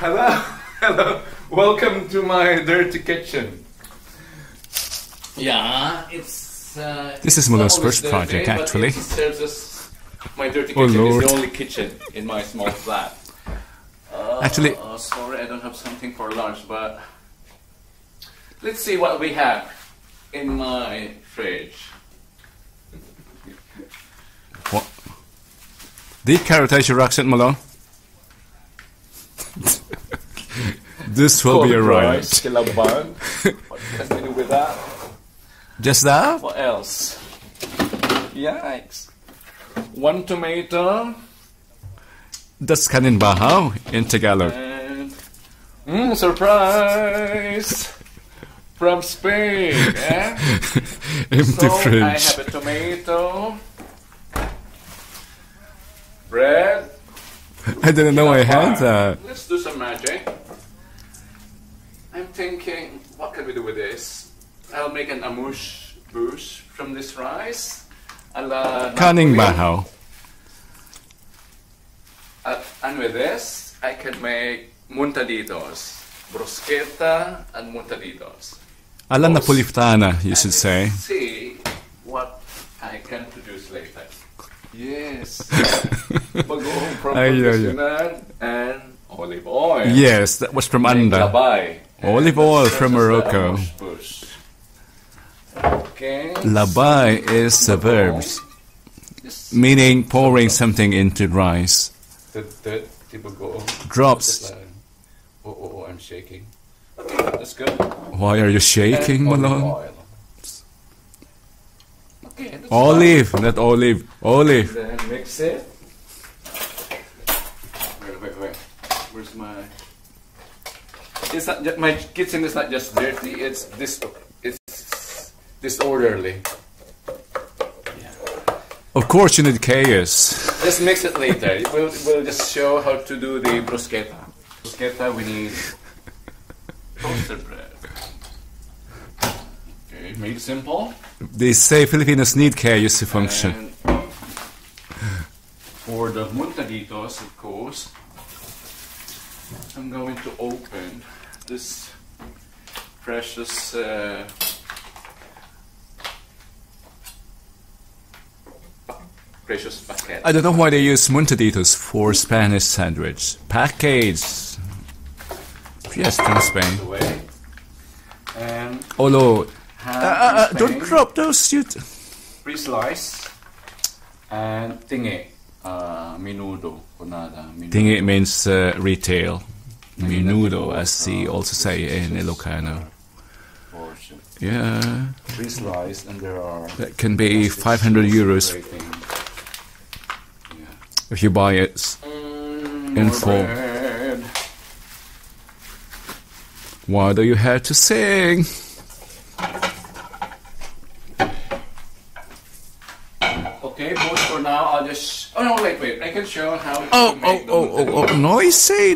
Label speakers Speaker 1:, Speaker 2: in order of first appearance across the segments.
Speaker 1: Hello, hello. Welcome to my dirty kitchen. Yeah, it's.
Speaker 2: This is Mulo's first project, actually.
Speaker 1: It serves as my dirty kitchen is the only kitchen in my small flat.
Speaker 2: Actually,
Speaker 1: sorry, I don't have something for lunch, but let's see what we have in my fridge.
Speaker 2: What? Deep carrotage your accent, Mulo. This will be a riot.
Speaker 1: What can we do with that?
Speaker 2: Just that?
Speaker 1: What else? Yikes. 1 tomato.
Speaker 2: That's kaninbahaw in Tagalog.
Speaker 1: And, surprise! From Spain, eh?
Speaker 2: Empty fridge.
Speaker 1: I have a tomato. Bread.
Speaker 2: I didn't know I had that.
Speaker 1: Let's do some magic. I'm thinking, what can we do with this? I'll make an amuse bouche from this rice.
Speaker 2: Kaninbahaw.
Speaker 1: And with this, I can make muntaditos. Bruschetta and muntaditos.
Speaker 2: Alla napolitana, you should say.
Speaker 1: See what I can produce later. Yes. Bagoong from Pangasinan and olive oil.
Speaker 2: Yes, that was from Anda.
Speaker 1: Labay.
Speaker 2: Olive oil from Morocco.
Speaker 1: Okay.
Speaker 2: Labay is a verb, meaning pouring something into rice. Drops.
Speaker 1: Oh, I'm shaking. Okay, that's good.
Speaker 2: Why are you shaking, Malone?
Speaker 1: Okay,
Speaker 2: olive, not olive. Olive.
Speaker 1: Then mix it. Wait. Where's my? It's not just, my kitchen is not just dirty. It's disorderly. Yeah.
Speaker 2: Of course, you need chaos.
Speaker 1: Just mix it later. We'll just show how to do the bruschetta. Bruschetta, we need toasted bread. Okay, made simple.
Speaker 2: They say Filipinos need chaos to function.
Speaker 1: And for the muntaditos, of course, I'm going to open this precious packet.
Speaker 2: I don't know why they use muntaditos for Spanish sandwich. Package. Yes, from Spain.
Speaker 1: And
Speaker 2: although, don't drop those.
Speaker 1: Pre-slice and tinge, menudo.
Speaker 2: Tinge means retail. Menudo, as they also say in Ilocano. Yeah.
Speaker 1: Pre-sliced, and there are.
Speaker 2: That can be 500 euros if you buy it in full. What do you have to sing?
Speaker 1: Okay, both for now. I'll just. Oh no, wait. I can show how.
Speaker 2: Oh! Noisy!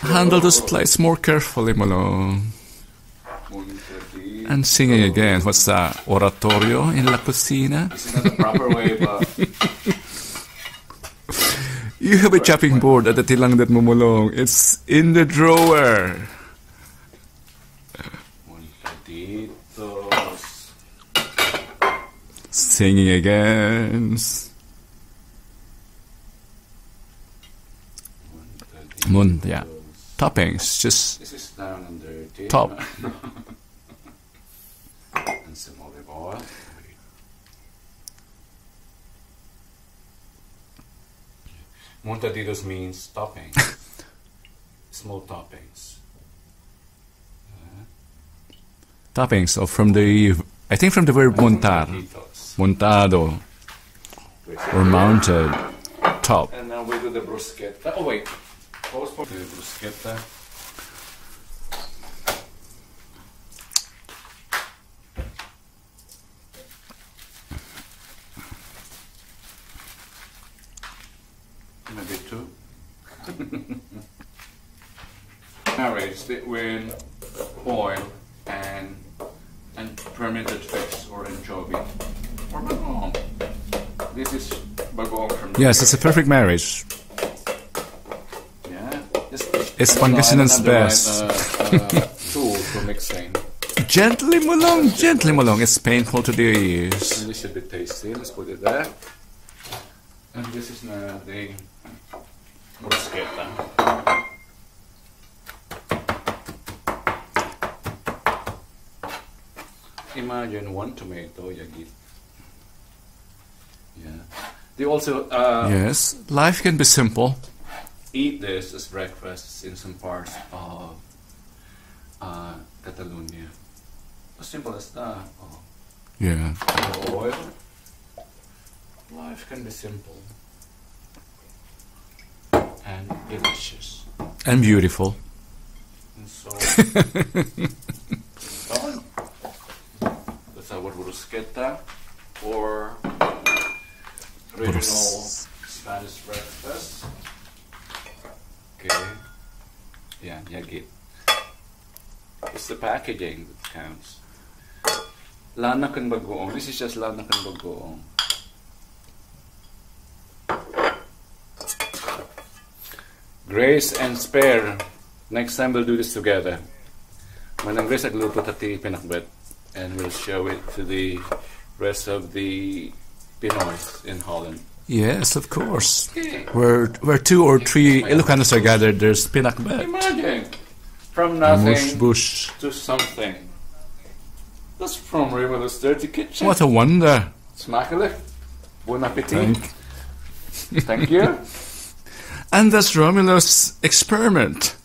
Speaker 2: Handle this place more carefully, Malone. And singing again. What's that? Oratorio in la cocina?
Speaker 1: This is not the proper way, but.
Speaker 2: You have a chopping board at the tilangdat mo, Malone. It's in the drawer. Singing again. Yeah. Toppings, just
Speaker 1: this is down under the
Speaker 2: top.
Speaker 1: And some olive oil. Montaditos means toppings. Small toppings.
Speaker 2: Toppings, or from the, I think from the verb montar. Montado. Or mounted. Top.
Speaker 1: And now we do the bruschetta. Oh wait. Pause for the bruschetta. Maybe 2. Marriage with oil and fermented fish or anchovy or bagoong. This is bagoong from the
Speaker 2: Yes, it's a perfect marriage.
Speaker 1: Yeah.
Speaker 2: It's Pangasinan's best.
Speaker 1: Tool for mixing.
Speaker 2: Gently mulong. It's painful to the ears.
Speaker 1: And this should be tasty. Let's put it there. And this is now the bruschetta. Imagine one tomato, Yagit. Yeah. They also
Speaker 2: Yes, life can be simple.
Speaker 1: eat this as breakfast in some parts of Catalonia. As simple as that. Oh.
Speaker 2: Yeah.
Speaker 1: No oil. Life can be simple and delicious.
Speaker 2: And beautiful.
Speaker 1: And so, done. That's our bruschetta or original Spanish breakfast. Okay. Yeah, yagit. It's the packaging that counts. Lana kan bagoong. This is just lana kan bagoong. Grace and Spare. Next time we'll do this together. Manang Grace agluto tati pinakbet, and we'll show it to the rest of the Pinoys in Holland.
Speaker 2: Yes, of course.
Speaker 1: Okay.
Speaker 2: Where 2 or 3 Ilocanos are gathered, there's pinakbet.
Speaker 1: Imagine from nothing
Speaker 2: Bush.
Speaker 1: to something. That's from Remodel's Dirty Kitchen.
Speaker 2: What a wonder.
Speaker 1: Smakelijk. Bon appetit. Thank you.
Speaker 2: And that's Romulo's experiment.